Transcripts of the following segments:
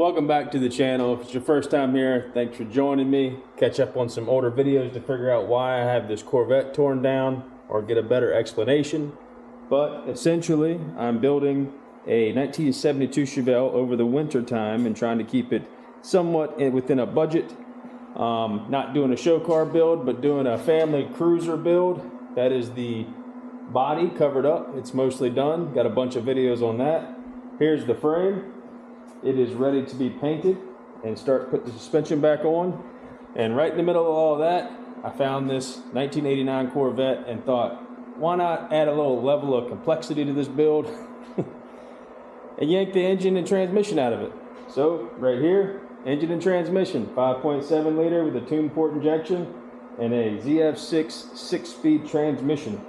Welcome back to the channel. If it's your first time here, thanks for joining me. Catch up on some older videos to figure out why I have this Corvette torn down or get a better explanation. But essentially, I'm building a 1972 Chevelle over the winter time and trying to keep it somewhat within a budget. Not doing a show car build, but doing a family cruiser build. That is the body covered up. It's mostly done. Got a bunch of videos on that. Here's the frame. It is ready to be painted and start putting the suspension back on. And right in the middle of all that, I found this 1989 Corvette and thought, why not add a little level of complexity to this build and yank the engine and transmission out of it. So right here, engine and transmission, 5.7 liter with a tune port injection and a ZF6 6-speed transmission.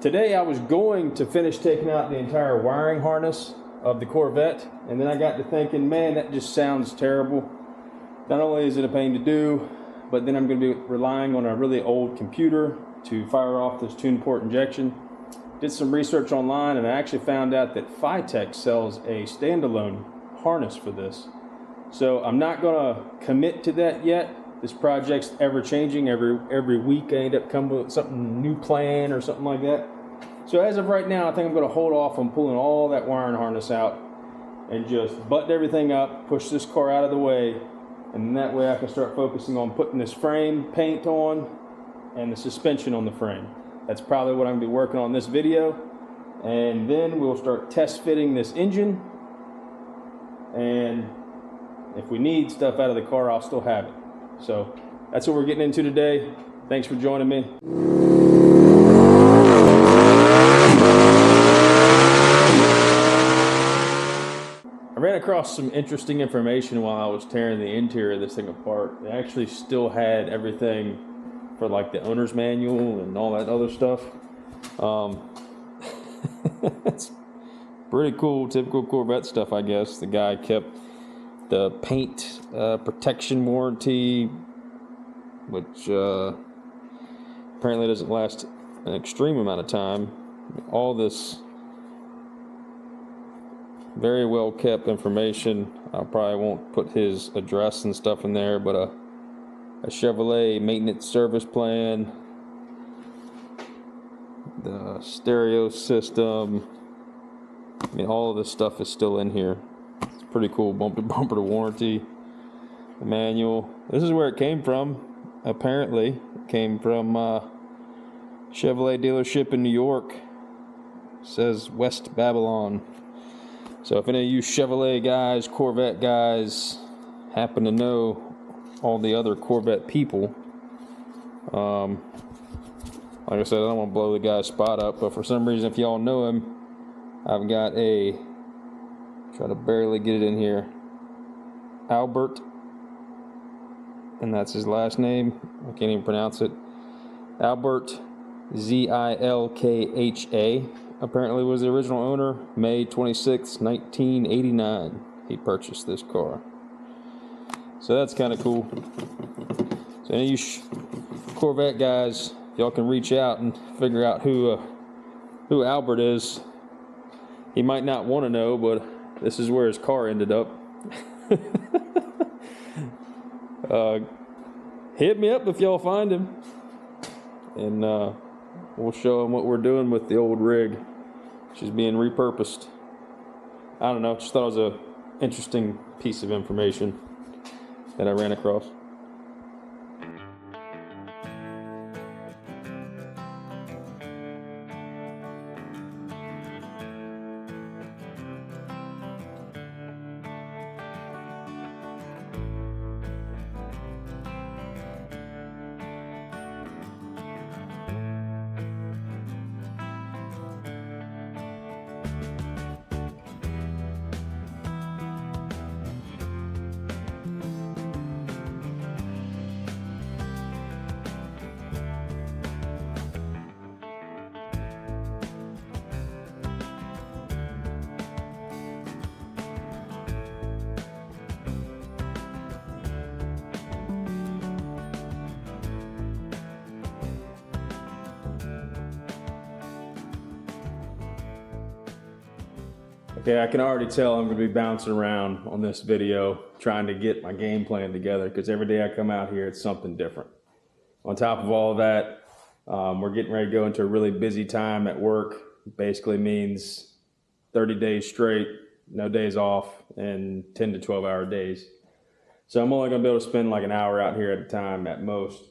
Today I was going to finish taking out the entire wiring harness of the Corvette, and then I got to thinking, man, that just sounds terrible. Not only is it a pain to do, but then I'm going to be relying on a really old computer to fire off this tune port injection. Did some research online and I actually found out that Phytech sells a standalone harness for this. So I'm not going to commit to that yet. This project's ever changing. Every week I end up coming with something new plan or something like that. So as of right now, I think I'm going to hold off on pulling all that wiring harness out and just button everything up, push this car out of the way, and that way I can start focusing on putting this frame paint on and the suspension on the frame. That's probably what I'm going to be working on this video. And then we'll start test fitting this engine. And if we need stuff out of the car, I'll still have it. So that's what we're getting into today. Thanks for joining me. I ran across some interesting information while I was tearing the interior of this thing apart. They actually still had everything for like the owner's manual and all that other stuff. It's pretty cool, typical Corvette stuff, I guess. The guy kept the paint protection warranty, which apparently doesn't last an extreme amount of time. All this very well kept information. I probably won't put his address and stuff in there, but a Chevrolet maintenance service plan, the stereo system, I mean, all of this stuff is still in here. It's pretty cool. Bumper to bumper warranty, the manual. This is where it came from. Apparently it came from Chevrolet dealership in New York. It says West Babylon. So if any of you Chevrolet guys, Corvette guys happen to know all the other Corvette people, like I said, I don't want to blow the guy's spot up, but for some reason, if y'all know him, I've got a, try to barely get it in here, Albert, and that's his last name. I can't even pronounce it. Albert Zilkha. Apparently was the original owner. May 26, 1989. He purchased this car. So that's kind of cool. So any of you Corvette guys, y'all can reach out and figure out who Albert is. He might not want to know, but this is where his car ended up. Hit me up if y'all find him, and we'll show him what we're doing with the old rig. She's being repurposed. I don't know, just thought it was an interesting piece of information that I ran across. Okay, I can already tell I'm gonna be bouncing around on this video trying to get my game plan together because every day I come out here, it's something different. On top of all of that, we're getting ready to go into a really busy time at work. Basically means 30 days straight, no days off, and 10 to 12 hour days. So I'm only gonna be able to spend like an hour out here at a time at most.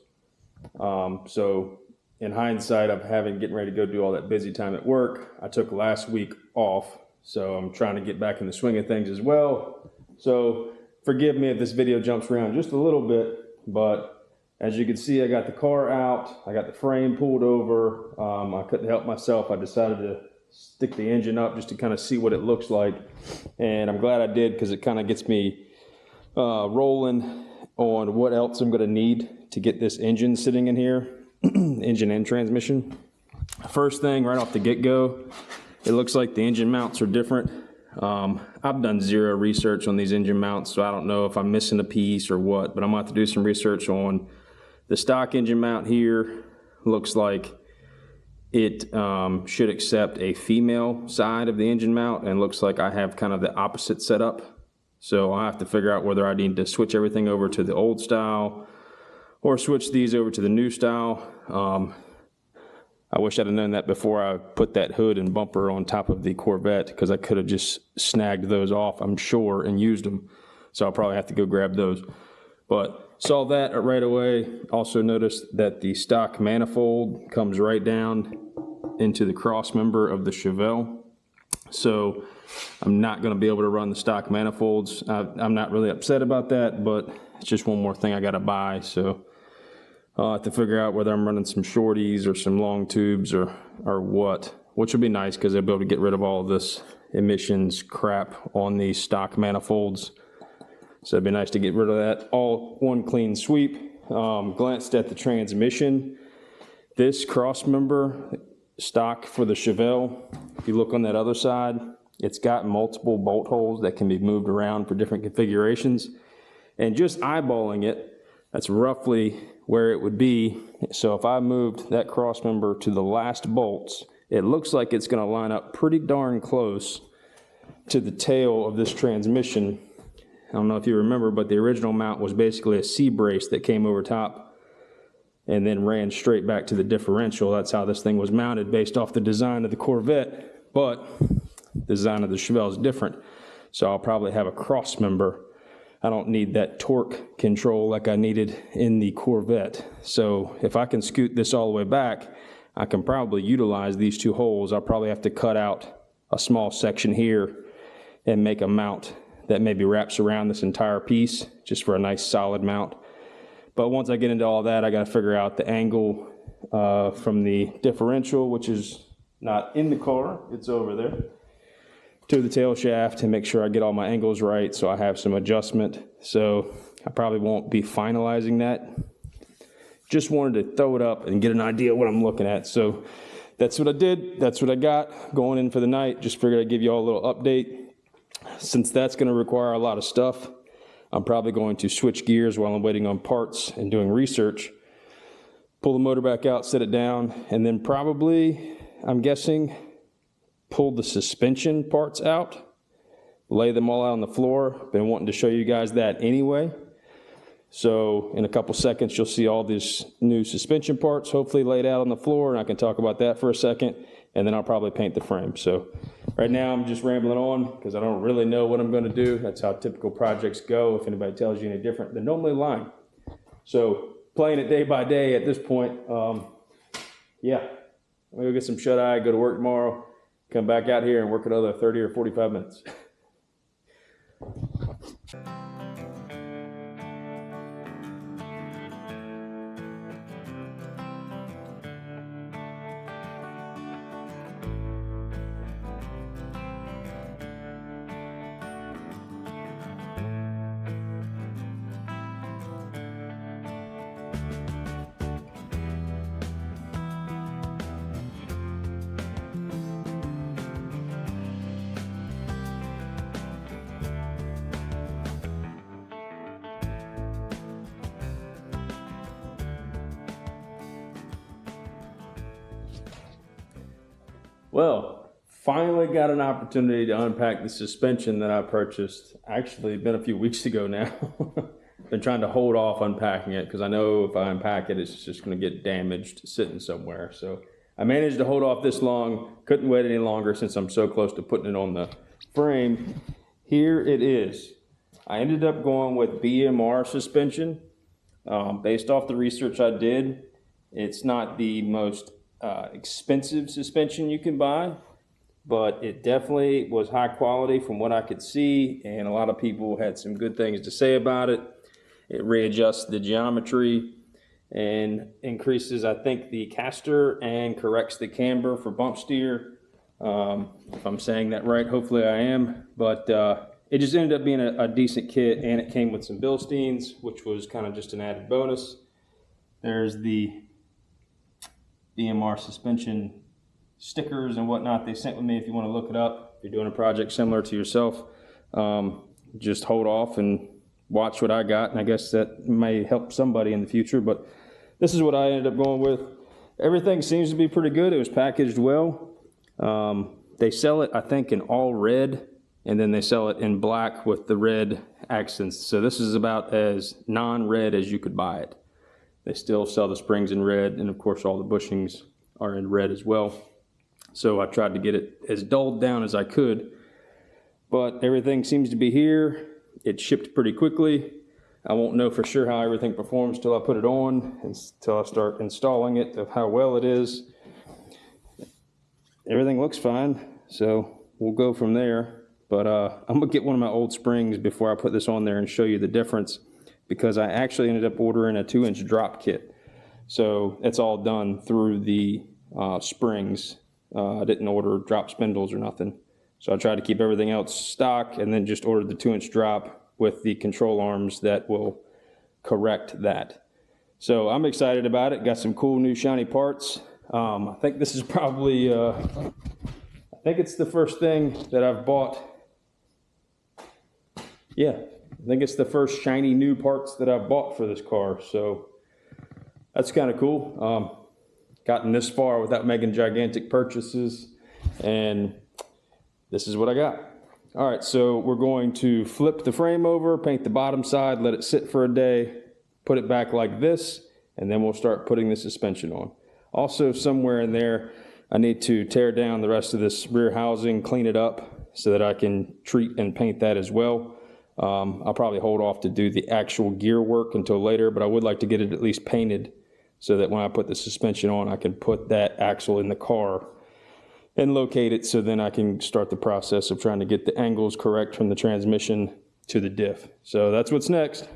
So in hindsight of getting ready to go do all that busy time at work, I took last week off. So I'm trying to get back in the swing of things as well. So forgive me if this video jumps around just a little bit, but as you can see, I got the car out, I got the frame pulled over. I couldn't help myself. I decided to stick the engine up just to kind of see what it looks like. And I'm glad I did because it kind of gets me rolling on what else I'm gonna need to get this engine sitting in here, engine and transmission. First thing right off the get-go, it looks like the engine mounts are different. I've done zero research on these engine mounts, so I don't know if I'm missing a piece or what, but I'm gonna have to do some research on the stock engine mount here. Looks like it should accept a female side of the engine mount, and looks like I have kind of the opposite setup. So I'll have to figure out whether I need to switch everything over to the old style or switch these over to the new style. I wish I'd have known that before I put that hood and bumper on top of the Corvette, because I could have just snagged those off, I'm sure, and used them. So I'll probably have to go grab those. But saw that right away. Also noticed that the stock manifold comes right down into the cross member of the Chevelle. So I'm not going to be able to run the stock manifolds. I'm not really upset about that, but it's just one more thing I got to buy. So I'll have to figure out whether I'm running some shorties or some long tubes or what, which would be nice because I'll be able to get rid of all of this emissions crap on these stock manifolds. So it'd be nice to get rid of that. All one clean sweep. Glanced at the transmission. This cross member stock for the Chevelle, if you look on that other side, it's got multiple bolt holes that can be moved around for different configurations. And just eyeballing it, that's roughly where it would be. So if I moved that cross member to the last bolts, it looks like it's going to line up pretty darn close to the tail of this transmission. I don't know if you remember, but the original mount was basically a C-brace that came over top and then ran straight back to the differential. That's how this thing was mounted based off the design of the Corvette, but the design of the Chevelle is different. So I'll probably have a cross member. I don't need that torque control like I needed in the Corvette. So if I can scoot this all the way back, I can probably utilize these two holes. I'll probably have to cut out a small section here and make a mount that maybe wraps around this entire piece just for a nice solid mount. But once I get into all that, I got to figure out the angle from the differential, which is not in the car, it's over there, to the tail shaft, and make sure I get all my angles right so I have some adjustment. So I probably won't be finalizing that. Just wanted to throw it up and get an idea of what I'm looking at. So that's what I did. That's what I got going in for the night. Just figured I'd give you all a little update. Since that's going to require a lot of stuff, I'm probably going to switch gears while I'm waiting on parts and doing research. Pull the motor back out, set it down, and then probably, I'm guessing, pull the suspension parts out, lay them all out on the floor. Been wanting to show you guys that anyway. So in a couple seconds, you'll see all these new suspension parts hopefully laid out on the floor, and I can talk about that for a second, and then I'll probably paint the frame. So right now I'm just rambling on because I don't really know what I'm going to do. That's how typical projects go. If anybody tells you any different, they're normally lying. So playing it day by day at this point. Yeah, I'm going to go get some shut-eye, go to work tomorrow, come back out here and work another 30 or 45 minutes. Well, Finally got an opportunity to unpack the suspension that I purchased. Actually, been a few weeks ago now. Been trying to hold off unpacking it because I know if I unpack it, it's just going to get damaged sitting somewhere. So I managed to hold off this long. Couldn't wait any longer since I'm so close to putting it on the frame. Here it is. I ended up going with BMR suspension. Based off the research I did, it's not the most expensive suspension you can buy, but it definitely was high quality from what I could see, and a lot of people had some good things to say about it. It readjusts the geometry and increases, I think, the caster and corrects the camber for bump steer. If I'm saying that right, hopefully I am, but it just ended up being a decent kit, and it came with some Bilsteins, which was kind of just an added bonus. There's the BMR suspension stickers and whatnot they sent with me if you want to look it up. If you're doing a project similar to yourself, just hold off and watch what I got, and I guess that may help somebody in the future, but this is what I ended up going with. Everything seems to be pretty good. It was packaged well. They sell it, I think, in all red, and then they sell it in black with the red accents. So this is about as non-red as you could buy it. They still sell the springs in red, and of course all the bushings are in red as well. So I tried to get it as dulled down as I could, but everything seems to be here. It shipped pretty quickly. I won't know for sure how everything performs till I put it on, until I start installing it, of how well it is. Everything looks fine, so we'll go from there. But I'm gonna get one of my old springs before I put this on there and show you the difference, because I actually ended up ordering a 2-inch drop kit. So it's all done through the springs. I didn't order drop spindles or nothing. So I tried to keep everything else stock and then just ordered the 2-inch drop with the control arms that will correct that. So I'm excited about it. Got some cool new shiny parts. I think this is probably, I think it's the first thing that I've bought. Yeah, I think it's the first shiny new parts that I've bought for this car. So that's kind of cool. Gotten this far without making gigantic purchases, and this is what I got. All right, so we're going to flip the frame over, paint the bottom side, let it sit for a day, put it back like this, and then we'll start putting the suspension on. Also, somewhere in there, I need to tear down the rest of this rear housing, clean it up so that I can treat and paint that as well. I'll probably hold off to do the actual gear work until later, but I would like to get it at least painted so that when I put the suspension on, I can put that axle in the car and locate it, so then I can start the process of trying to get the angles correct from the transmission to the diff. So that's what's next.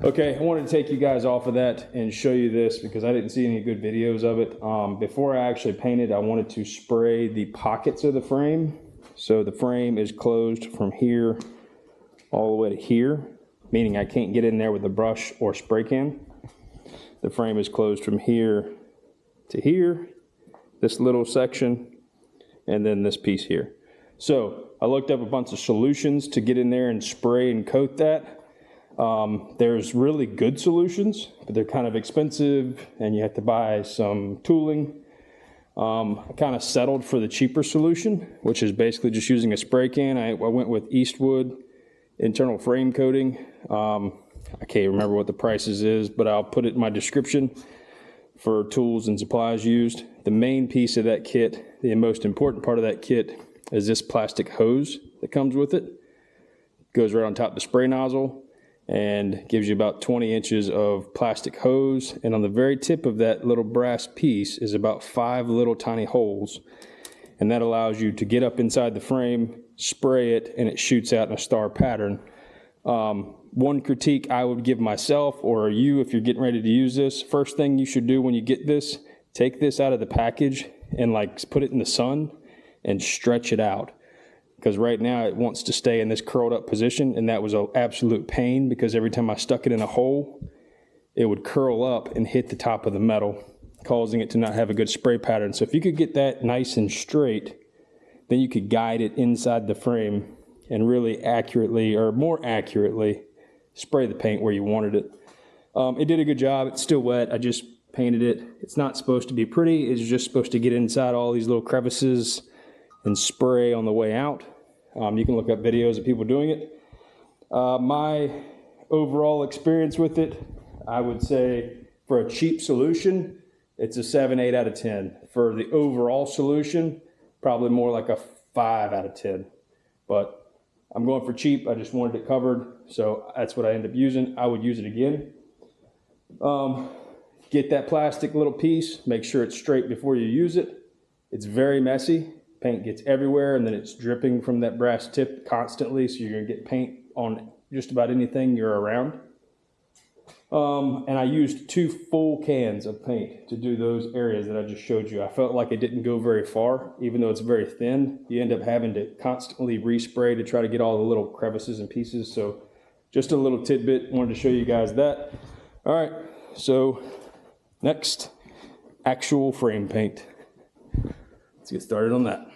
Okay, I wanted to take you guys off of that and show you this because I didn't see any good videos of it. Before I actually painted, I wanted to spray the pockets of the frame. So the frame is closed from here all the way to here, meaning I can't get in there with a brush or spray can. The frame is closed from here to here, this little section, and then this piece here. So I looked up a bunch of solutions to get in there and spray and coat that. There's really good solutions, but they're kind of expensive and you have to buy some tooling. I kind of settled for the cheaper solution, which is basically just using a spray can. I went with Eastwood internal frame coating. I can't remember what the prices is, but I'll put it in my description for tools and supplies used. The main piece of that kit, the most important part of that kit, is this plastic hose that comes with it. It goes right on top of the spray nozzle and gives you about 20 inches of plastic hose. And on the very tip of that little brass piece is about 5 little tiny holes. And that allows you to get up inside the frame, spray it, and it shoots out in a star pattern. One critique I would give myself, or you if you're getting ready to use this, first thing you should do when you get this, take this out of the package and like put it in the sun and stretch it out. Because right now it wants to stay in this curled up position, and that was an absolute pain because every time I stuck it in a hole, it would curl up and hit the top of the metal, causing it to not have a good spray pattern. So if you could get that nice and straight, then you could guide it inside the frame and really accurately, or more accurately, spray the paint where you wanted it. It did a good job. It's still wet. I just painted it. It's not supposed to be pretty. It's just supposed to get inside all these little crevices and spray on the way out. You can look up videos of people doing it. My overall experience with it, I would say for a cheap solution, it's a 7, 8 out of 10. For the overall solution, probably more like a 5 out of 10. But I'm going for cheap. I just wanted it covered, so that's what I end up using. I would use it again. Get that plastic little piece, make sure it's straight before you use it. It's very messy. Paint gets everywhere, and then it's dripping from that brass tip constantly, so you're going to get paint on just about anything you're around. And I used 2 full cans of paint to do those areas that I just showed you. I felt like it didn't go very far, even though it's very thin. You end up having to constantly respray to try to get all the little crevices and pieces. So just a little tidbit, wanted to show you guys that. All right, so next, actual frame paint. Let's get started on that.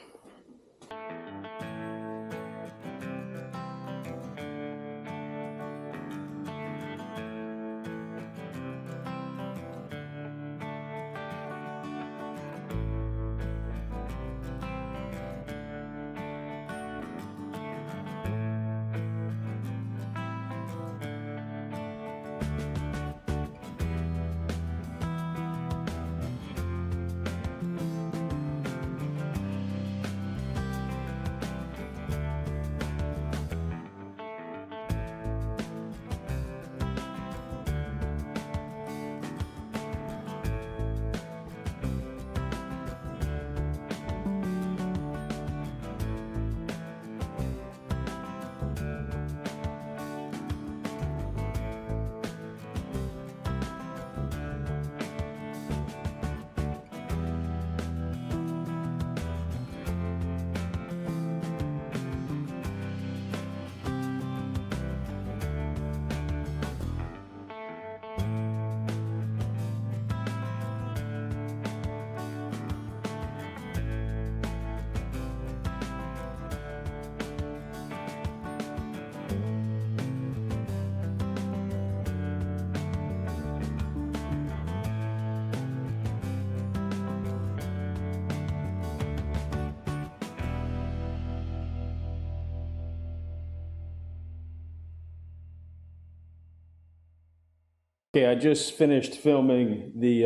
Okay, I just finished filming the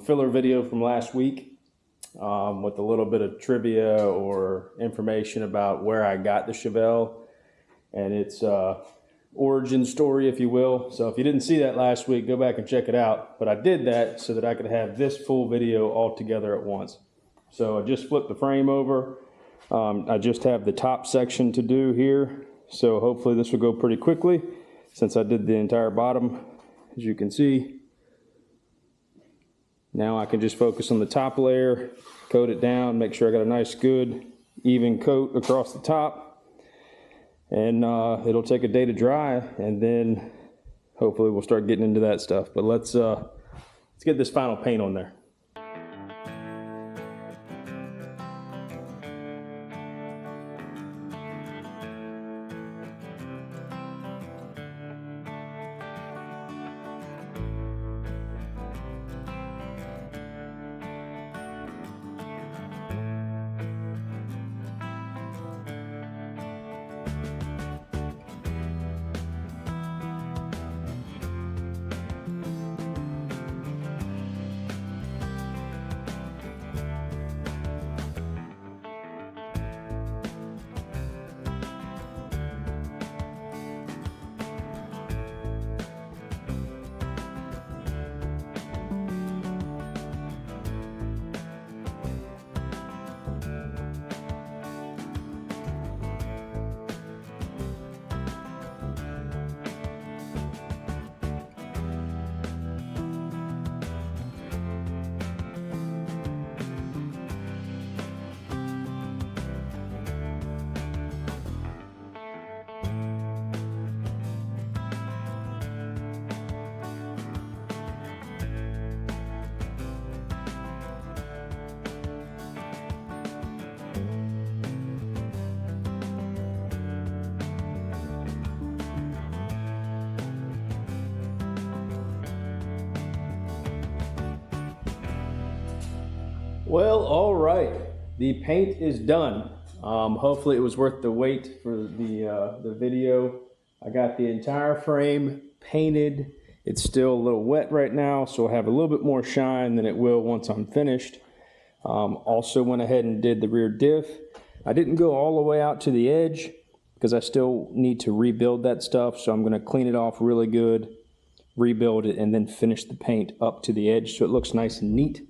filler video from last week with a little bit of trivia or information about where I got the Chevelle and its origin story, if you will. So if you didn't see that last week, go back and check it out. But I did that so that I could have this full video all together at once. So I just flipped the frame over. I just have the top section to do here. So hopefully this will go pretty quickly since I did the entire bottom. as you can see. Now I can just focus on the top layer, coat it down, make sure I got a nice good even coat across the top, and it'll take a day to dry, and then hopefully we'll start getting into that stuff. But let's get this final paint on there. Well, all right, the paint is done. Hopefully it was worth the wait for the video. I got the entire frame painted. It's still a little wet right now, so it'll have a little bit more shine than it will once I'm finished. Also went ahead and did the rear diff. I didn't go all the way out to the edge because I still need to rebuild that stuff, so I'm going to clean it off really good, rebuild it, and then finish the paint up to the edge so it looks nice and neat.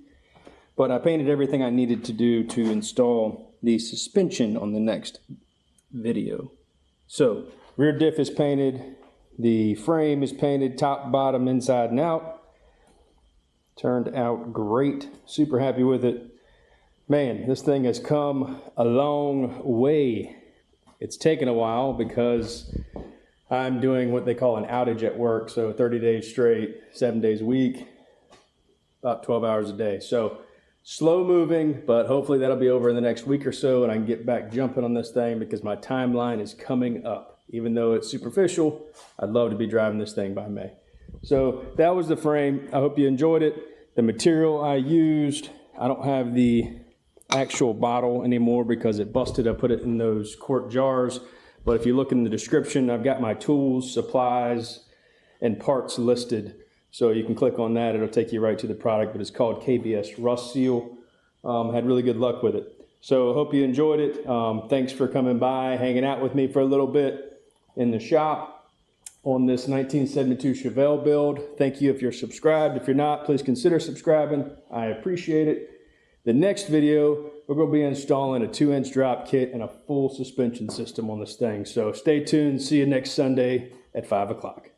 But I painted everything I needed to do to install the suspension on the next video. So, rear diff is painted, the frame is painted, top, bottom, inside, and out. Turned out great, super happy with it. Man, this thing has come a long way. It's taken a while because I'm doing what they call an outage at work, so 30 days straight, 7 days a week, about 12 hours a day. So, slow moving, but hopefully that'll be over in the next week or so and I can get back jumping on this thing because my timeline is coming up. Even though it's superficial, I'd love to be driving this thing by May. So that was the frame. I hope you enjoyed it. The material I used, I don't have the actual bottle anymore because it busted. I put it in those quart jars. But if you look in the description, I've got my tools, supplies, and parts listed. So you can click on that, it'll take you right to the product, but it's called KBS Rust Seal. Had really good luck with it. So hope you enjoyed it. Thanks for coming by, hanging out with me for a little bit in the shop on this 1972 Chevelle build. Thank you if you're subscribed. If you're not, please consider subscribing. I appreciate it. The next video, we're going to be installing a 2-inch drop kit and a full suspension system on this thing. So stay tuned. See you next Sunday at 5 o'clock.